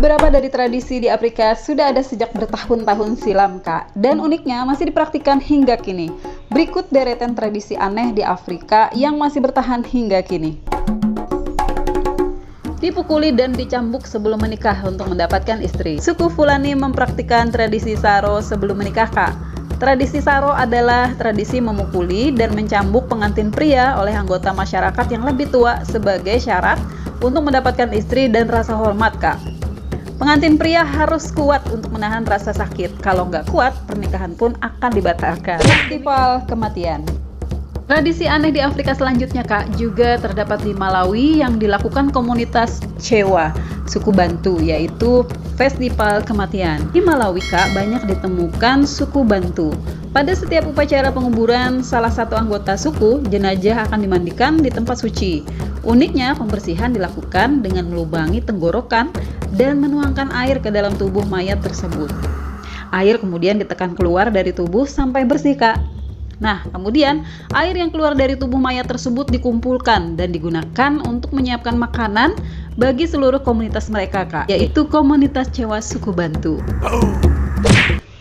Beberapa dari tradisi di Afrika sudah ada sejak bertahun-tahun silam, Kak. Dan uniknya masih dipraktikkan hingga kini. Berikut deretan tradisi aneh di Afrika yang masih bertahan hingga kini. Dipukuli dan dicambuk sebelum menikah untuk mendapatkan istri. Suku Fulani mempraktikkan tradisi Saro sebelum menikah, Kak. Tradisi Saro adalah tradisi memukuli dan mencambuk pengantin pria oleh anggota masyarakat yang lebih tua sebagai syarat untuk mendapatkan istri dan rasa hormat, Kak. Pengantin pria harus kuat untuk menahan rasa sakit. Kalau nggak kuat, pernikahan pun akan dibatalkan. Festival kematian. Tradisi aneh di Afrika selanjutnya, Kak, juga terdapat di Malawi yang dilakukan komunitas Chewa, suku Bantu, yaitu festival kematian. Di Malawi, Kak, banyak ditemukan suku Bantu. Pada setiap upacara penguburan salah satu anggota suku, jenazah akan dimandikan di tempat suci. Uniknya, pembersihan dilakukan dengan melubangi tenggorokan dan menuangkan air ke dalam tubuh mayat tersebut. Air kemudian ditekan keluar dari tubuh sampai bersih, Kak. Nah, kemudian air yang keluar dari tubuh mayat tersebut dikumpulkan dan digunakan untuk menyiapkan makanan bagi seluruh komunitas mereka, Kak, yaitu komunitas Chewa suku Bantu.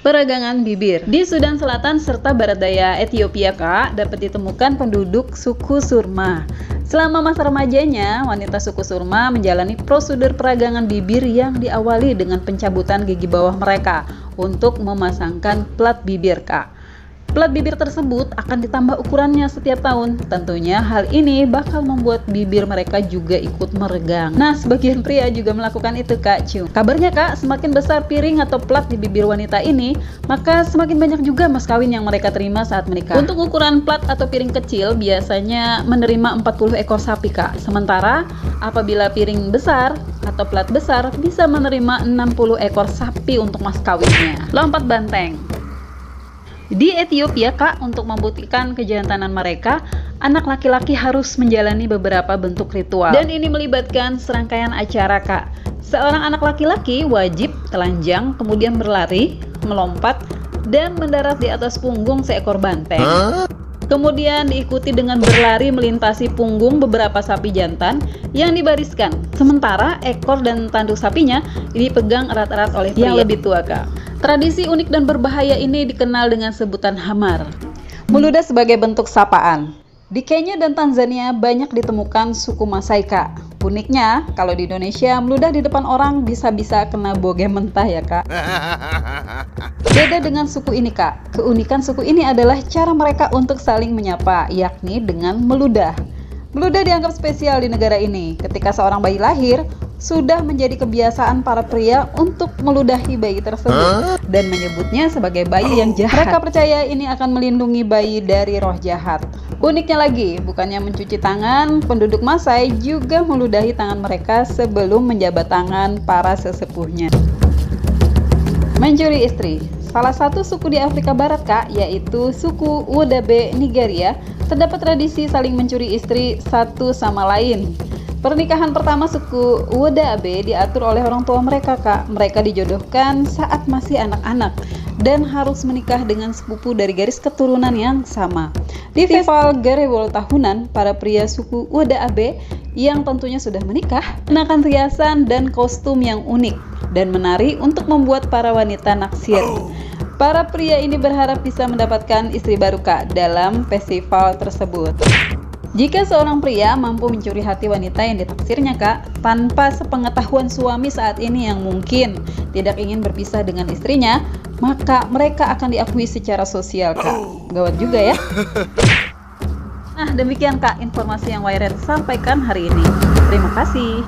Peragangan bibir. Di Sudan Selatan serta barat daya Ethiopia, Kak, dapat ditemukan penduduk suku Surma. Selama masa remajanya, wanita suku Surma menjalani prosedur peragangan bibir yang diawali dengan pencabutan gigi bawah mereka untuk memasangkan plat bibir, Kak. Plat bibir tersebut akan ditambah ukurannya setiap tahun. Tentunya hal ini bakal membuat bibir mereka juga ikut meregang. Nah, sebagian pria juga melakukan itu, Kak. Kabarnya, Kak, semakin besar piring atau plat di bibir wanita ini, maka semakin banyak juga mas kawin yang mereka terima saat menikah. Untuk ukuran plat atau piring kecil biasanya menerima 40 ekor sapi, Kak. Sementara apabila piring besar atau plat besar bisa menerima 60 ekor sapi untuk mas kawinnya. Lompat banteng. Di Ethiopia, Kak, untuk membuktikan kejantanan mereka, anak laki-laki harus menjalani beberapa bentuk ritual. Dan ini melibatkan serangkaian acara, Kak. Seorang anak laki-laki wajib telanjang, kemudian berlari, melompat, dan mendarat di atas punggung seekor banteng. Kemudian diikuti dengan berlari melintasi punggung beberapa sapi jantan yang dibariskan. Sementara ekor dan tanduk sapinya dipegang erat-erat oleh pria yang lebih tua, Kak. Tradisi unik dan berbahaya ini dikenal dengan sebutan hamar. Meludah sebagai bentuk sapaan. Di Kenya dan Tanzania banyak ditemukan suku Masai, Kak. Uniknya, kalau di Indonesia meludah di depan orang bisa-bisa kena bogem mentah ya, Kak. Beda dengan suku ini, Kak. Keunikan suku ini adalah cara mereka untuk saling menyapa, yakni dengan meludah. Meludah dianggap spesial di negara ini. Ketika seorang bayi lahir, sudah menjadi kebiasaan para pria untuk meludahi bayi tersebut dan menyebutnya sebagai bayi yang jahat. Mereka percaya ini akan melindungi bayi dari roh jahat. Uniknya lagi, bukannya mencuci tangan, penduduk Masai juga meludahi tangan mereka sebelum menjabat tangan para sesepuhnya. Mencuri istri. Salah satu suku di Afrika Barat, Kak, yaitu suku Wodabe Nigeria, terdapat tradisi saling mencuri istri satu sama lain. Pernikahan pertama suku Wodabe diatur oleh orang tua mereka, Kak. Mereka dijodohkan saat masih anak-anak dan harus menikah dengan sepupu dari garis keturunan yang sama. Di festival Garewol tahunan, para pria suku Wodabe yang tentunya sudah menikah mengenakan riasan dan kostum yang unik dan menari untuk membuat para wanita naksir. Para pria ini berharap bisa mendapatkan istri baru, Kak, dalam festival tersebut. Jika seorang pria mampu mencuri hati wanita yang ditaksirnya, Kak, tanpa sepengetahuan suami saat ini yang mungkin tidak ingin berpisah dengan istrinya, maka mereka akan diakui secara sosial, Kak. Gawat juga ya. Nah, demikian, Kak, informasi yang Wairet sampaikan hari ini. Terima kasih.